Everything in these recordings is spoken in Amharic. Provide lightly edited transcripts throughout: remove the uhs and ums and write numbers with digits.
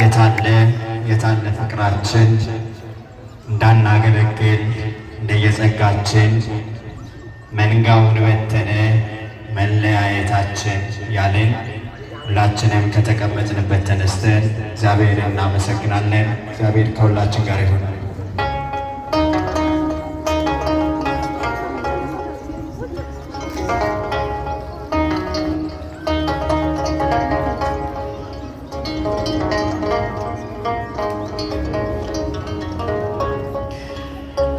የታለ ፍቅራችን እንዳናገለግል እንደየጸጋችን መንጋውን በተነ መለያየታችን ያልን ሁላችንም ከተቀመጥንበት ተነስተን እግዚአብሔር እናመሰግናለን። እግዚአብሔር ከሁላችን ጋር ይሁን።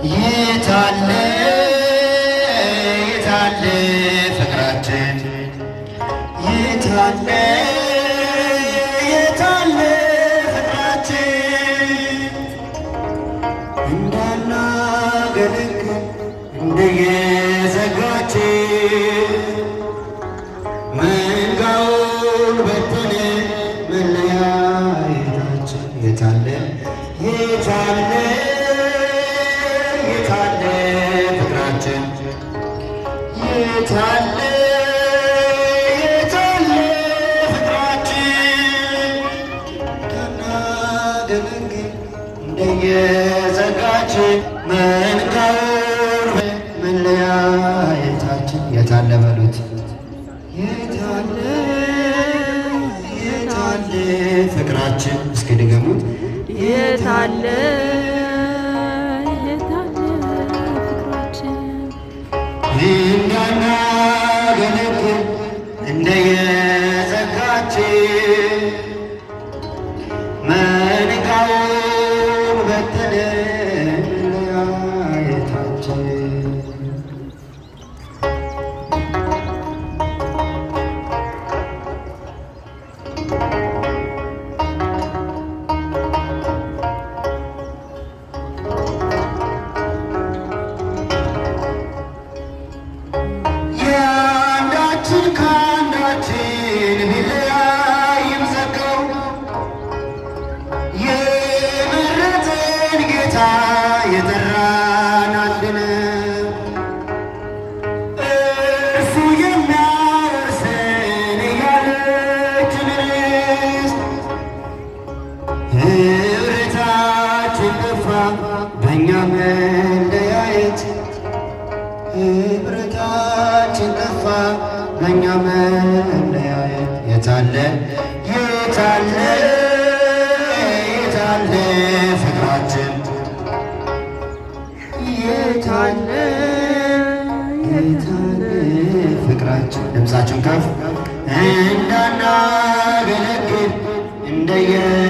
የታለ ፍቅራችን የታለ ፍቅራችን እንዳናገለግል እንደየዘጋችን መንጋውን በተነ መለያየታችን የታለ ፍቅራችን የታለ ፍቅራችን እንዳናገለግል እንደየጸጋችን መንጋውን መለያየታችን የታለ በሉት የታለ ፍቅራችን እስኪ ድገሙት የታለ እንዳናገለግል እንደየጸጋችን መንጋውን በተነ መለያየታችን የጠራን አንድ ነው፣ እርሱ የሚያወርሰን ያለችን ርስት። ኅብረታችን ጠፋ በእኛ መለያየት፣ ኅብረታችን ጠፋ በእኛ መለያየት። የታለ ፍቅራችን የታለ ፍቅራችን ድምፃችን ከፍ እንዳናገለግል እንደየ